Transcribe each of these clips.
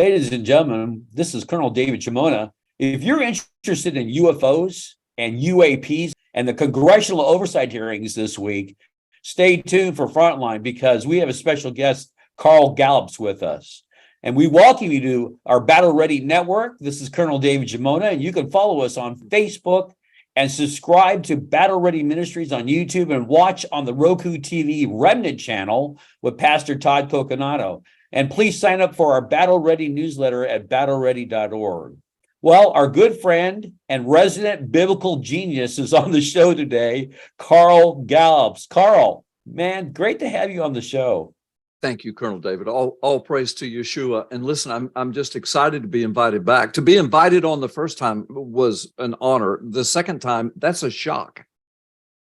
Ladies and gentlemen, this is Colonel David Giammona. If you're interested in UFOs and UAPs and the Congressional Oversight Hearings this week, stay tuned for Frontline because we have a special guest, Carl Gallups, with us. And we welcome you to our Battle Ready Network. This is Colonel David Giammona, and you can follow us on Facebook and subscribe to Battle Ready Ministries on YouTube and watch on the Roku TV Remnant channel with Pastor Todd Coconato. And please sign up for our Battle Ready newsletter at battleready.org. Well, our good friend and resident biblical genius is on the show today, Carl Gallups. Carl, man, great to have you on the show. Thank you, Colonel David. All praise to Yeshua. And listen, I'm just excited to be invited back. To be invited on the first time was an honor. The second time, that's a shock.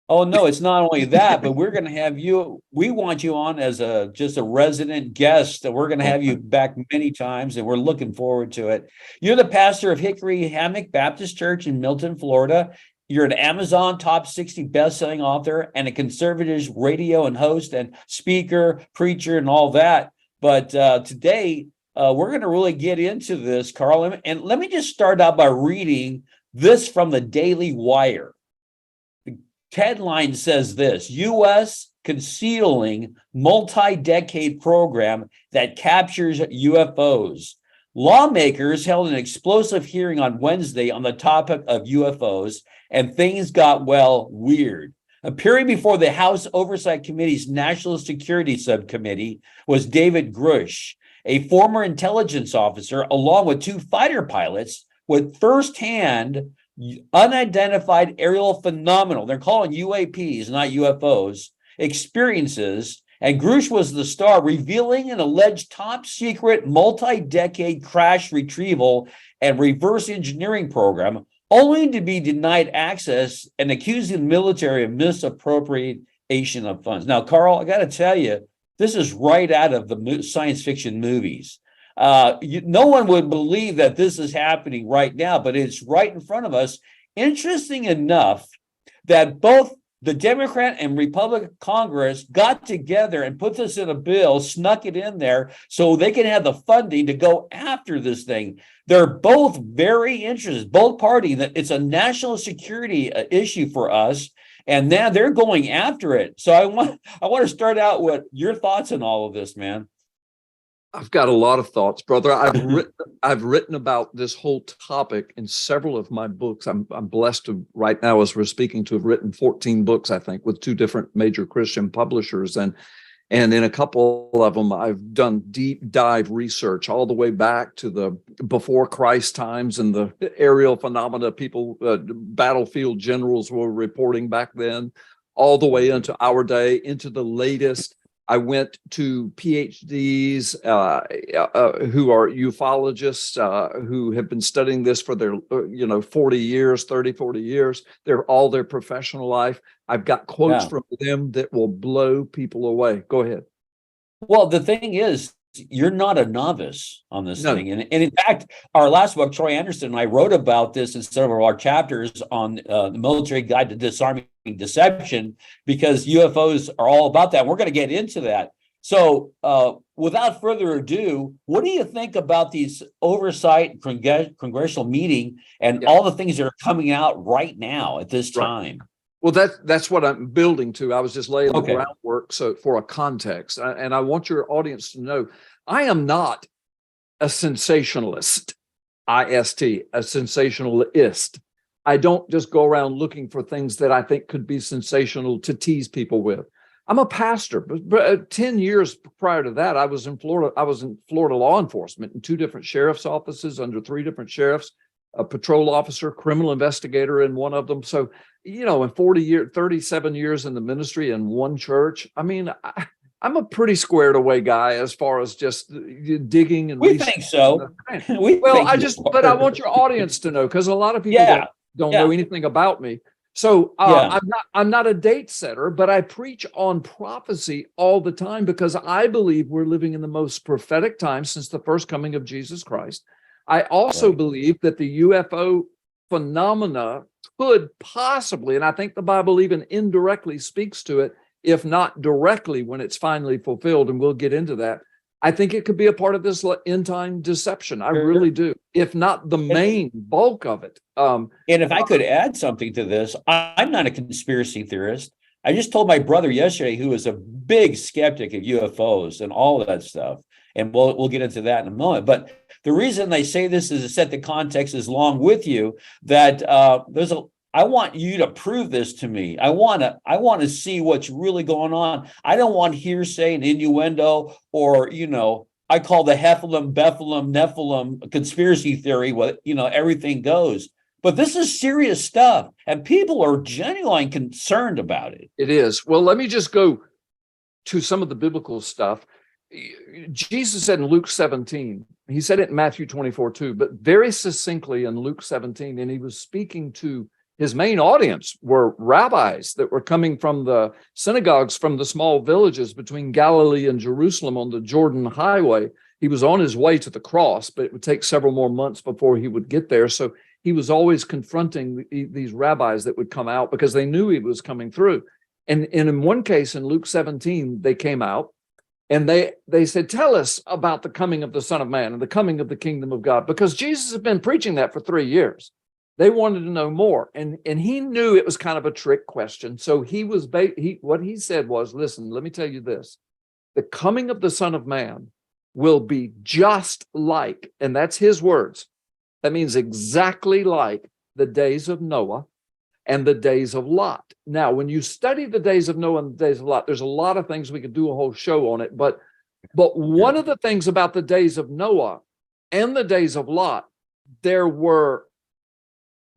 Oh, no, it's not only that, but we're going to have you. We want you on as just a resident guest. We're going to have you back many times, and we're looking forward to it. You're the pastor of Hickory Hammock Baptist Church in Milton, Florida. You're an Amazon top 60 best-selling author and a conservative radio and host and speaker, preacher, and all that. But today, we're going to really get into this, Carl. And let me just start out by reading this from the Daily Wire. The headline says this: U.S. concealing multi-decade program that captures UFOs. Lawmakers held an explosive hearing on Wednesday on the topic of UFOs, and things got, well, weird. Appearing before the House Oversight Committee's National Security Subcommittee was David Grush, a former intelligence officer, along with two fighter pilots with firsthand unidentified aerial phenomenal, they're calling UAPs, not UFOs, experiences. And Grush was the star, revealing an alleged top-secret multi-decade crash retrieval and reverse engineering program, only to be denied access and accusing the military of misappropriation of funds. Now, Carl, I got to tell you, this is right out of the science fiction movies. No one would believe that this is happening right now, but it's right in front of us. Interesting enough that both the Democrat and Republican Congress got together and put this in a bill, snuck it in there so they can have the funding to go after this thing. They're both very interested, both parties, that it's a national security issue for us, and now they're going after it. So I want to start out with your thoughts on all of this, man. I've got a lot of thoughts, brother. I've written about this whole topic in several of my books. I'm blessed to, right now as we're speaking, to have written 14 books, I think, with two different major Christian publishers. And in a couple of them, I've done deep dive research all the way back to the before Christ times and the aerial phenomena people, battlefield generals were reporting back then, all the way into our day, into the latest. I went to PhDs who are ufologists who have been studying this for their 40 years, 30, 40 years. They're all their professional life. I've got quotes from them that will blow people away. Go ahead. Well, the thing is, you're not a novice on this thing. And in fact, our last book, Troy Anderson and I wrote about this in several of our chapters on the Military Guide to Disarming Deception, because UFOs are all about that. We're going to get into that. So without further ado, what do you think about these oversight congressional meeting and all the things that are coming out right now at this time? Well, that's what I'm building to. I was just laying the groundwork for a context. And I want your audience to know, I am not a sensationalist, I-S-T, a sensationalist. I don't just go around looking for things that I think could be sensational to tease people with. I'm a pastor, but 10 years prior to that, I was in Florida. I was in Florida law enforcement in two different sheriff's offices under three different sheriffs, a patrol officer, criminal investigator in one of them. So, in 37 years in the ministry in one church, I mean, I'm a pretty squared away guy as far as just digging and we think so. But I want your audience to know, because a lot of people don't know anything about me. So I'm not a date setter, but I preach on prophecy all the time because I believe we're living in the most prophetic time since the first coming of Jesus Christ. I also believe that the UFO phenomena could possibly, and I think the Bible even indirectly speaks to it, if not directly when it's finally fulfilled, and we'll get into that, I think it could be a part of this end time deception. I really do, if not the main bulk of it. And if I could add something to this, I'm not a conspiracy theorist. I just told my brother yesterday, who is a big skeptic of UFOs and all of that stuff, and we'll get into that in a moment. But the reason they say this is to set the context is along with you that I want you to prove this to me. I want to see what's really going on. I don't want hearsay and innuendo, or I call the Nephilim, Bethlehem, Nephilim conspiracy theory. What everything goes. But this is serious stuff, and people are genuinely concerned about it. It is. Well, let me just go to some of the biblical stuff. Jesus said in Luke 17, he said it in Matthew 24 too, but very succinctly in Luke 17, and he was speaking to his main audience were rabbis that were coming from the synagogues from the small villages between Galilee and Jerusalem on the Jordan Highway. He was on his way to the cross, but it would take several more months before he would get there. So he was always confronting these rabbis that would come out because they knew he was coming through. And in one case, in Luke 17, they came out and they said, tell us about the coming of the Son of Man and the coming of the kingdom of God, because Jesus had been preaching that for 3 years. They wanted to know more. And he knew it was kind of a trick question. So what he said was, listen, let me tell you this. The coming of the Son of Man will be just like, and that's his words. That means exactly like the days of Noah and the days of Lot. Now, when you study the days of Noah and the days of Lot, there's a lot of things, we could do a whole show on it. But one of the things about the days of Noah and the days of Lot, there were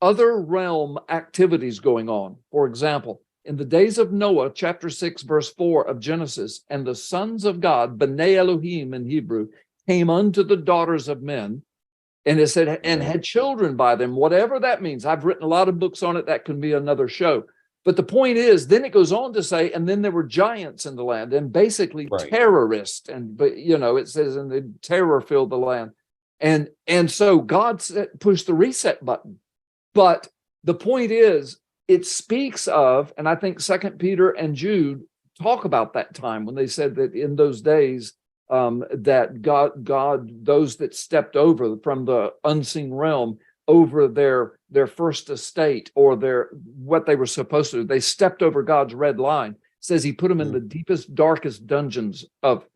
other realm activities going on. For example, in the days of Noah, chapter 6, verse 4 of Genesis, and the sons of God, B'nai Elohim in Hebrew, came unto the daughters of men, and it said, and had children by them, whatever that means. I've written a lot of books on it. That can be another show. But the point is, then it goes on to say, and then there were giants in the land, and basically terrorists. But it says, and the terror filled the land. And so God pushed the reset button. But the point is, it speaks of, and I think 2 Peter and Jude talk about that time when they said that in those days, that God, those that stepped over from the unseen realm over their first estate or what they were supposed to do, they stepped over God's red line. It says he put them in the deepest, darkest dungeons of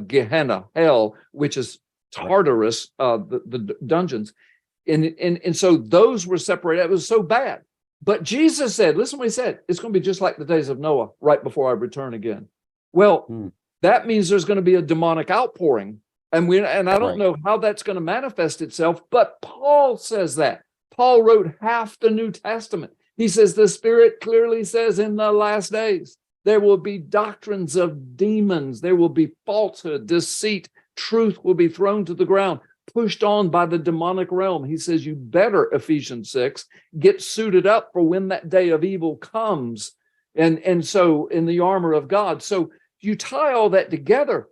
Gehenna, hell, which is Tartarus, the dungeons. And so those were separated. It was so bad. But Jesus said, listen what he said, it's going to be just like the days of Noah right before I return again. Well, that means there's going to be a demonic outpouring. And I don't know how that's going to manifest itself, but Paul says that. Paul wrote half the New Testament. He says the Spirit clearly says in the last days, there will be doctrines of demons. There will be falsehood, deceit. Truth will be thrown to the ground, pushed on by the demonic realm. He says, you better, Ephesians 6, get suited up for when that day of evil comes. And so in the armor of God. So you tie all that together.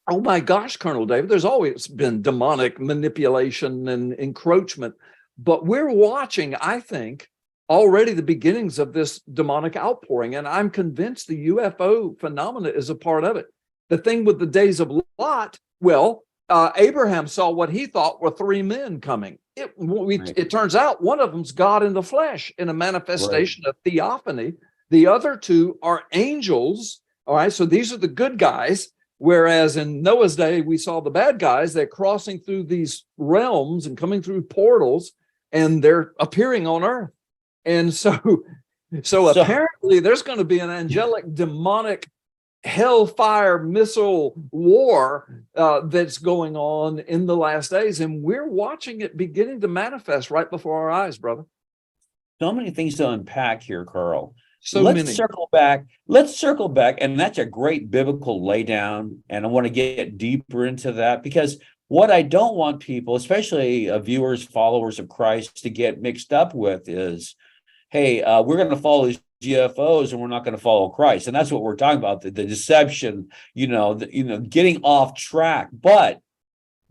Oh my gosh, Colonel David, there's always been demonic manipulation and encroachment, but we're watching, I think, already the beginnings of this demonic outpouring. And I'm convinced the UFO phenomena is a part of it. The thing with the days of Lot, Abraham saw what he thought were 3 men coming. It turns out one of them's God in the flesh in a manifestation of theophany. The other 2 are angels. All right, so these are the good guys, whereas in Noah's day, we saw the bad guys. They're crossing through these realms and coming through portals, and they're appearing on earth. And so apparently there's going to be an angelic, demonic, hellfire missile war that's going on in the last days, and we're watching it beginning to manifest right before our eyes, brother. So many things to unpack here, Carl. Let's circle back. Let's circle back. And that's a great biblical laydown. And I want to get deeper into that, because what I don't want people, especially viewers, followers of Christ, to get mixed up with is, hey, we're going to follow these UFOs and we're not going to follow Christ. And that's what we're talking about, the deception, getting off track. But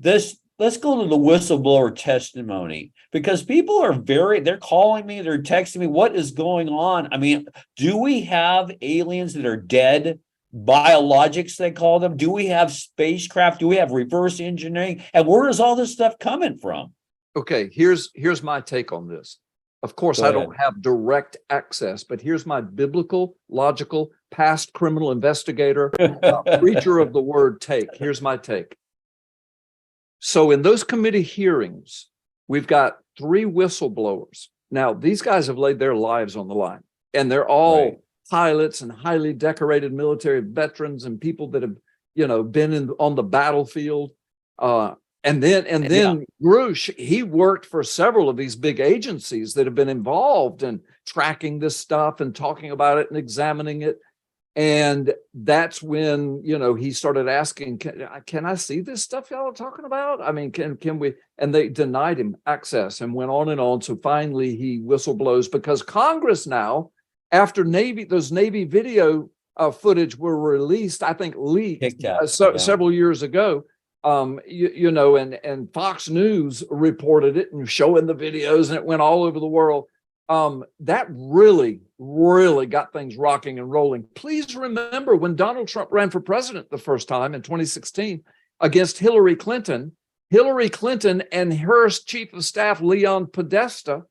let's go to the whistleblower testimony, because people are they're calling me, they're texting me, what is going on? I mean, do we have aliens that are dead biologics, they call them? Do we have spacecraft? Do we have reverse engineering? And where is all this stuff coming from? Okay, here's my take on this. Of course, Go I ahead. don't have direct access, but here's my biblical, logical, past criminal investigator, preacher of the word take. Here's my take. So in those committee hearings, we've got 3 whistleblowers. Now, these guys have laid their lives on the line, and they're all Right. pilots and highly decorated military veterans and people that have, been on the battlefield. And then Grush, he worked for several of these big agencies that have been involved in tracking this stuff and talking about it and examining it. And that's when, he started asking, can I see this stuff y'all are talking about? I mean, can we? And they denied him access and went on and on. So finally he whistleblows because Congress now, after those Navy video footage were released, I think leaked several years ago, and Fox News reported it and showing the videos, and it went all over the world. That really, really got things rocking and rolling. Please remember when Donald Trump ran for president the first time in 2016 against Hillary Clinton and her chief of staff, Leon Podesta,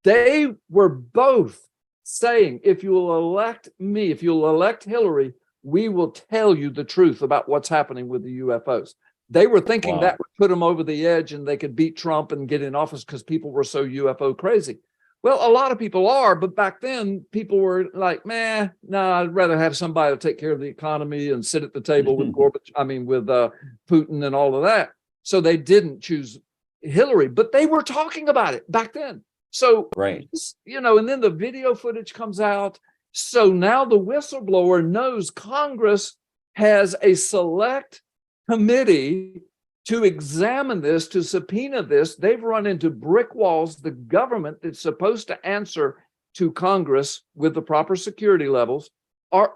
they were both saying, if you will elect me, if you'll elect Hillary, we will tell you the truth about what's happening with the UFOs. They were thinking that would put them over the edge and they could beat Trump and get in office because people were so UFO crazy. Well, a lot of people are, but back then people were like, no, I'd rather have somebody to take care of the economy and sit at the table with Putin and all of that. So they didn't choose Hillary, but they were talking about it back then. So, right. And then the video footage comes out. So now the whistleblower knows Congress has a select committee to examine this, to subpoena this. They've run into brick walls. The government that's supposed to answer to Congress with the proper security levels,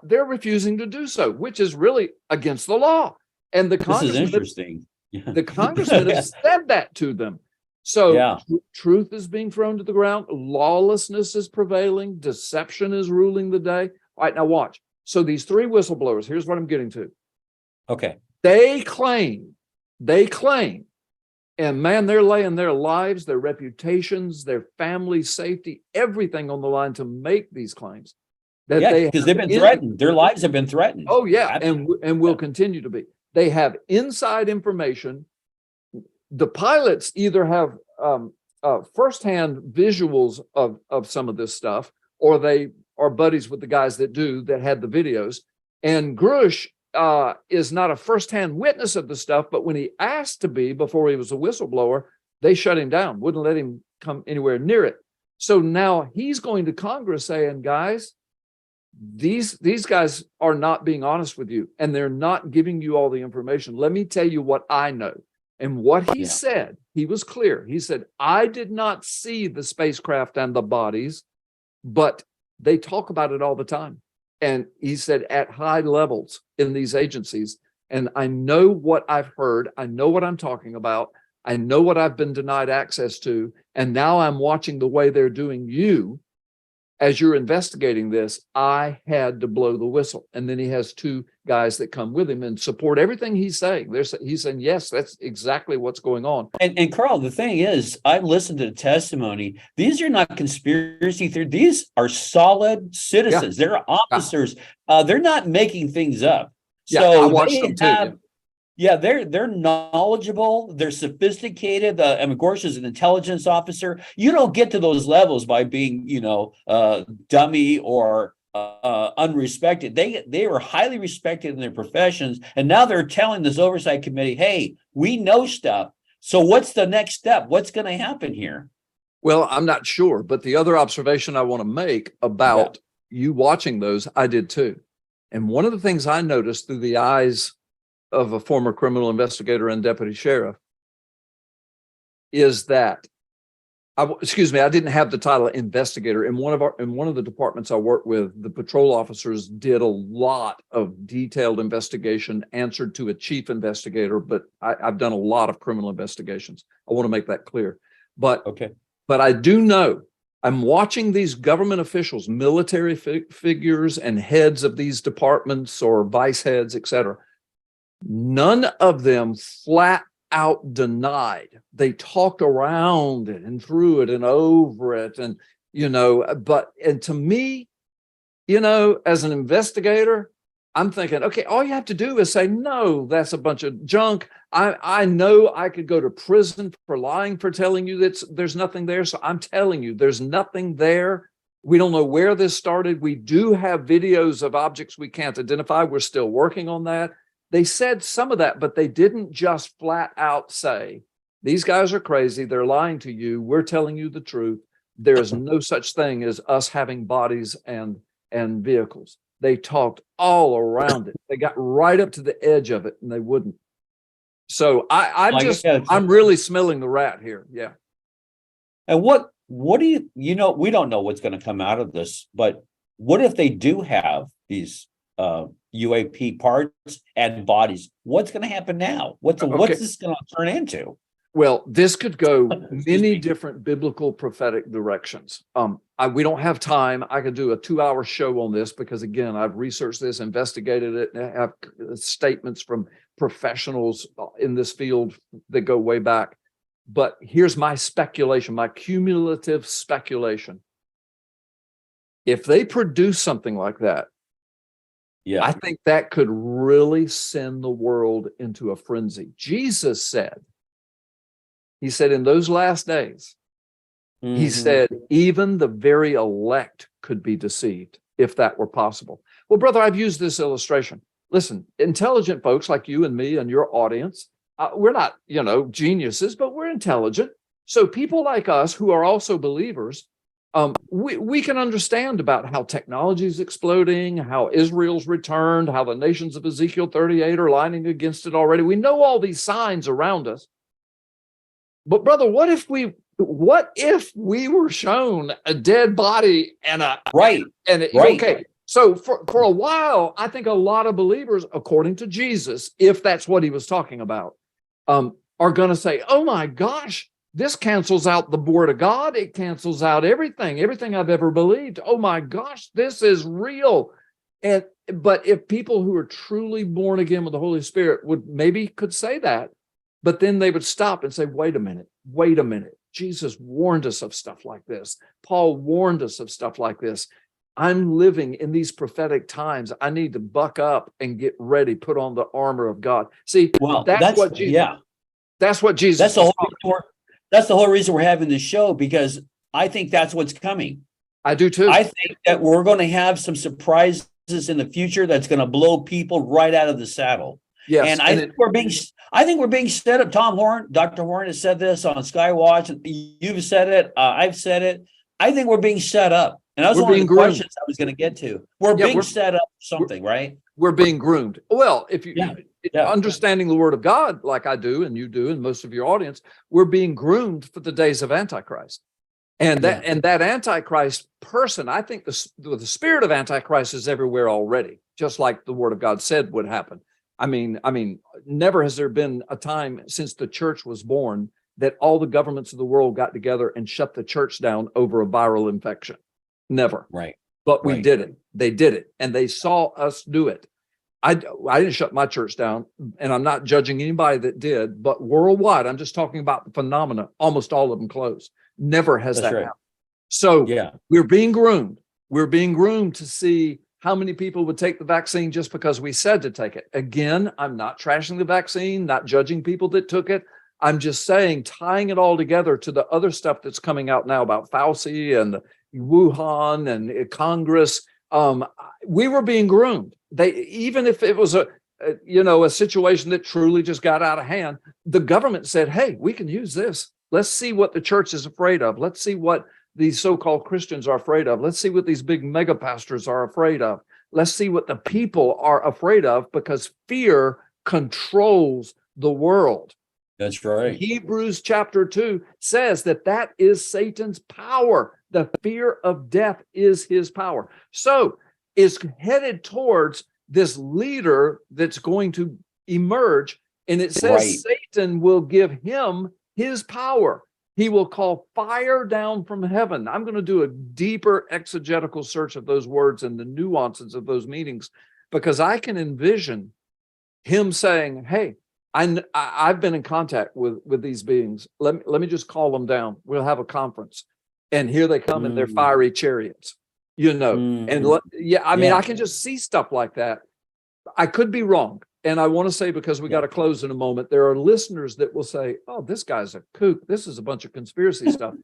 they're refusing to do so, which is really against the law. And the This is interesting. The congressmen have said that to them. So truth is being thrown to the ground. Lawlessness is prevailing. Deception is ruling the day. All right, now watch. So these 3 whistleblowers, here's what I'm getting to. Okay. They claim, and man, they're laying their lives, their reputations, their family safety, everything on the line to make these claims. Because they've been threatened. Their lives have been threatened. Oh, yeah, and will continue to be. They have inside information. The pilots either have firsthand visuals of some of this stuff, or they are buddies with the guys that had the videos. And Grush is not a firsthand witness of the stuff, but when he asked to be before he was a whistleblower, they shut him down, wouldn't let him come anywhere near it. So now he's going to Congress saying, guys, these guys are not being honest with you, and they're not giving you all the information. Let me tell you what I know. And what he said, he was clear. He said, I did not see the spacecraft and the bodies, but they talk about it all the time. And he said, at high levels in these agencies. And I know what I've heard. I know what I'm talking about. I know what I've been denied access to. And now I'm watching the way they're doing you. As you're investigating this, I had to blow the whistle. And then he has 2 guys that come with him and support everything he's saying. He's saying, yes, that's exactly what's going on. And Carl, the thing is, I've listened to the testimony. These are not conspiracy theories. These are solid citizens. They're officers. They're not making things up. So I watched them too. They're knowledgeable. They're sophisticated. Of course, as an intelligence officer, you don't get to those levels by being, dummy or unrespected. They were highly respected in their professions, and now they're telling this oversight committee, "Hey, we know stuff. So what's the next step? What's going to happen here?" Well, I'm not sure, but the other observation I want to make about you watching those, I did too. And one of the things I noticed through the eyes of a former criminal investigator and deputy sheriff is that I didn't have the title of investigator. In one of the departments I worked with, the patrol officers did a lot of detailed investigation, answered to a chief investigator, but I've done a lot of criminal investigations. I want to make that clear. But I do know I'm watching these government officials, military figures and heads of these departments or vice heads, et cetera. None of them flat out denied. They talked around it and through it and over it. And, and to me, as an investigator, I'm thinking, okay, all you have to do is say, no, that's a bunch of junk. I know I could go to prison for lying, for telling you that there's nothing there. So I'm telling you, there's nothing there. We don't know where this started. We do have videos of objects we can't identify. We're still working on that. They said some of that, but they didn't just flat out say, these guys are crazy. They're lying to you. We're telling you the truth. There is no such thing as us having bodies and vehicles. They talked all around it. They got right up to the edge of it, and they wouldn't. So I'm really smelling the rat here. Yeah. And what do we don't know what's going to come out of this, but what if they do have these UAP parts and bodies? What's going to happen now? What's this going to turn into? Well, this could go many different biblical prophetic directions. We don't have time. I could do a 2-hour show on this because, again, I've researched this, investigated it, and I have statements from professionals in this field that go way back. But here's my speculation, my cumulative speculation. If they produce something like that, I think that could really send the world into a frenzy. Jesus said, he said, in those last days, he said, even the very elect could be deceived if that were possible. Well, brother, I've used this illustration. Listen, intelligent folks like you and me and your audience, we're not, geniuses, but we're intelligent. So people like us who are also believers, we can understand about how technology is exploding, how Israel's returned, how the nations of Ezekiel 38 are lining against it already. We know all these signs around us. But brother, what if we were shown a dead body and okay. So for a while, I think a lot of believers, according to Jesus, if that's what he was talking about, are going to say, oh my gosh, this cancels out the word of God. It cancels out everything I've ever believed. Oh my gosh, this is real. But if people who are truly born again with the Holy Spirit could say that, but then they would stop and say, wait a minute. Jesus warned us of stuff like this. Paul warned us of stuff like this. I'm living in these prophetic times. I need to buck up and get ready, put on the armor of God. See, that's what Jesus. That's That's the whole reason we're having this show, because I think that's what's coming. I do too. I think that we're going to have some surprises in the future that's going to blow people right out of the saddle. Yes, and I think we're being set up. Dr. Horn has said this on Skywatch. You've said it. I've said it. I think we're being set up. And that's one of the questions I was going to get to. We're being set up for something, right? We're being groomed. Well, if you understanding the word of God, like I do, and you do, and most of your audience, we're being groomed for the days of Antichrist. And that Antichrist person, I think the spirit of Antichrist is everywhere already, just like the word of God said would happen. I mean, never has there been a time since the church was born that all the governments of the world got together and shut the church down over a viral infection. Never. Right. But we did it. They did it. And they saw us do it. I didn't shut my church down, and I'm not judging anybody that did, but worldwide, I'm just talking about the phenomena. Almost all of them closed. Never has that happened. So we're being groomed. We're being groomed to see how many people would take the vaccine just because we said to take it. Again, I'm not trashing the vaccine, not judging people that took it. I'm just saying, tying it all together to the other stuff that's coming out now about Fauci and Wuhan and Congress. We were being groomed. Even if it was a situation that truly just got out of hand, the government said, hey, we can use this. Let's see what the church is afraid of. Let's see what these so-called Christians are afraid of. Let's see what these big mega pastors are afraid of. Let's see what the people are afraid of, because fear controls the world. That's right. Hebrews chapter 2 says that is Satan's power. The fear of death is his power. So it's headed towards this leader that's going to emerge. And it says Satan will give him his power. He will call fire down from heaven. I'm going to do a deeper exegetical search of those words and the nuances of those meanings, because I can envision him saying, hey, I've been in contact with these beings. Let me just call them down. We'll have a conference. And here they come in their fiery chariots, And I mean, I can just see stuff like that. I could be wrong. And I want to say, because we got to close in a moment, there are listeners that will say, oh, this guy's a kook. This is a bunch of conspiracy stuff.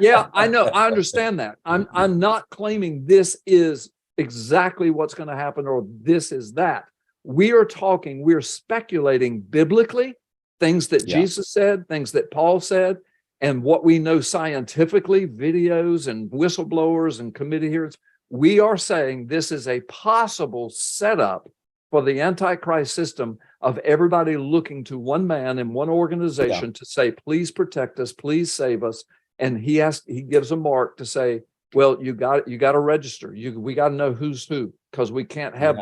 Yeah, I know. I understand that. I'm not claiming this is exactly what's going to happen or this is that. We're speculating biblically, things that Jesus said, things that Paul said, and what we know scientifically, videos and whistleblowers and committee hearings. We are saying this is a possible setup for the Antichrist system of everybody looking to one man in one organization to say, please protect us, please save us. And he gives a mark to say, well, you got to register. We got to know who's who, because we can't have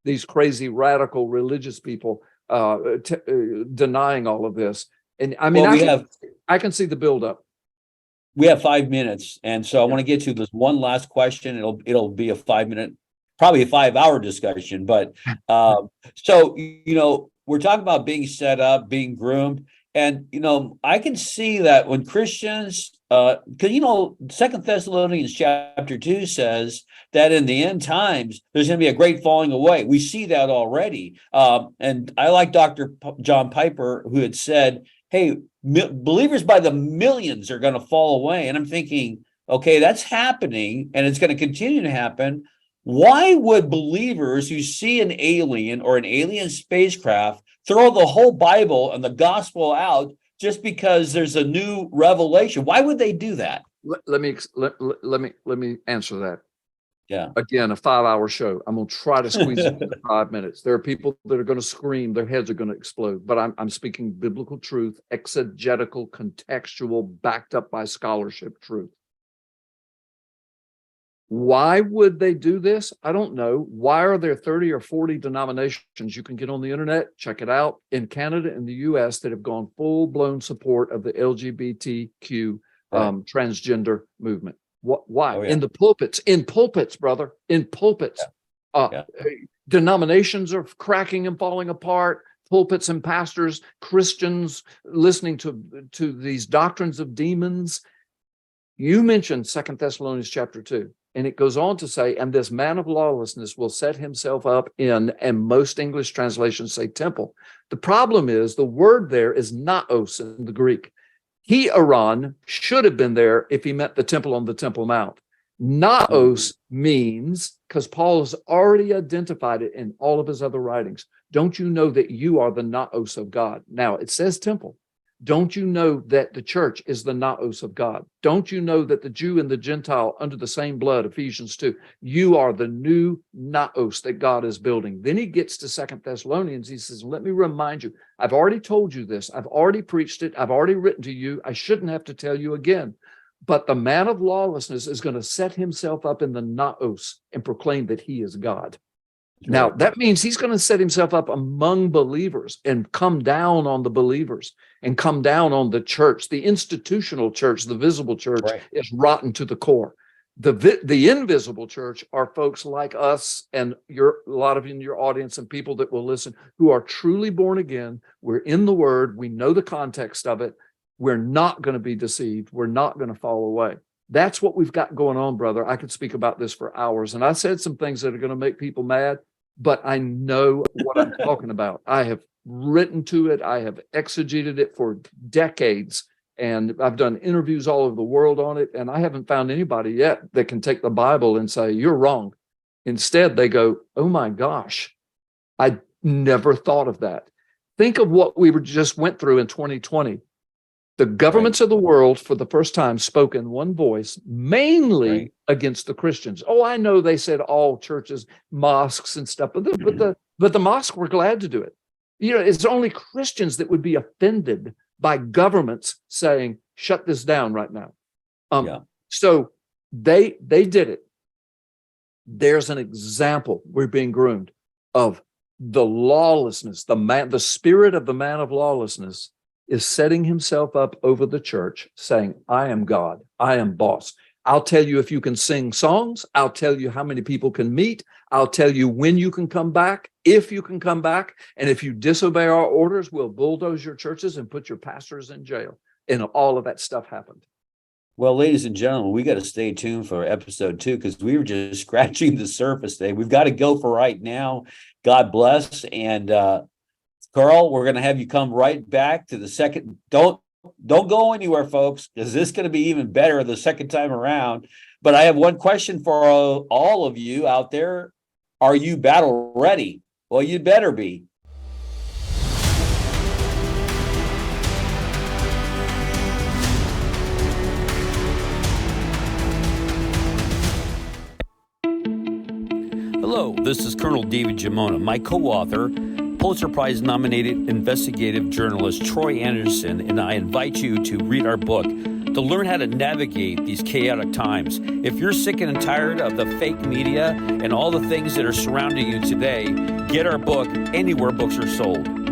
these crazy radical religious people denying all of this. And I mean, I can see the buildup. We have 5 minutes, and so I want to get to this one last question. It'll be a 5 minute, probably a 5 hour discussion. But so we're talking about being set up, being groomed, and I can see that when Christians, because 2 Thessalonians chapter 2 says that in the end times there's going to be a great falling away. We see that already, and I like Dr. John Piper, who had said, hey, believers by the millions are going to fall away. And I'm thinking, okay, that's happening and it's going to continue to happen. Why would believers who see an alien or an alien spacecraft throw the whole Bible and the gospel out just because there's a new revelation? Why would they do that? Let me answer that. Yeah. Again, a 5 hour show. I'm going to try to squeeze it into 5 minutes. There are people that are going to scream, their heads are going to explode, but I'm speaking biblical truth, exegetical, contextual, backed up by scholarship truth. Why would they do this? I don't know. Why are there 30 or 40 denominations? You can get on the internet, check it out, in Canada and the US that have gone full-blown support of the LGBTQ transgender movement. Why? In the pulpits, brother, in pulpits. Denominations are cracking and falling apart. Pulpits and pastors, Christians listening to these doctrines of demons. You mentioned 2 Thessalonians chapter 2, and it goes on to say, and this man of lawlessness will set himself up in, and most English translations say temple. The problem is the word there is naos in the Greek. Hieron should have been there if he meant the temple on the Temple Mount. Naos means, because Paul has already identified it in all of his other writings, don't you know that you are the naos of God? Now, it says temple. Don't you know that the church is the naos of God? Don't you know that the Jew and the Gentile under the same blood, Ephesians 2, you are the new naos that God is building. Then he gets to 2 Thessalonians. He says, let me remind you, I've already told you this. I've already preached it. I've already written to you. I shouldn't have to tell you again. But the man of lawlessness is going to set himself up in the naos and proclaim that he is God. Now, that means he's going to set himself up among believers and come down on the believers and come down on the church. The institutional church, the visible church, is rotten to the core. The invisible church are folks like us and a lot of you in your audience and people that will listen who are truly born again. We're in the word. We know the context of it. We're not going to be deceived. We're not going to fall away. That's what we've got going on, brother. I could speak about this for hours. And I said some things that are going to make people mad, but I know what I'm talking about. I have written to it. I have exegeted it for decades. And I've done interviews all over the world on it. And I haven't found anybody yet that can take the Bible and say, you're wrong. Instead, they go, oh my gosh, I never thought of that. Think of what we just went through in 2020. The governments of the world, for the first time, spoke in one voice, mainly against the Christians. Oh, I know they said all churches, mosques and stuff, but the mosques were glad to do it. It's only Christians that would be offended by governments saying, shut this down right now. So they did it. There's an example, we're being groomed, of the lawlessness, the spirit of the man of lawlessness is setting himself up over the church saying, I am God, I am boss. I'll tell you if you can sing songs. I'll tell you how many people can meet. I'll tell you when you can come back, if you can come back. And if you disobey our orders, we'll bulldoze your churches and put your pastors in jail. And all of that stuff happened. Well, ladies and gentlemen, we got to stay tuned for episode 2 because we were just scratching the surface today. We've got to go for right now. God bless. And Carl, we're going to have you come right back to the second. Don't go anywhere, folks, because this is going to be even better the second time around. But I have one question for all of you out there. Are you battle ready? Well, you better be. Hello, this is Colonel David Giammona, my co-author, Pulitzer Prize nominated investigative journalist Troy Anderson, and I invite you to read our book to learn how to navigate these chaotic times. If you're sick and tired of the fake media and all the things that are surrounding you today, get our book anywhere books are sold.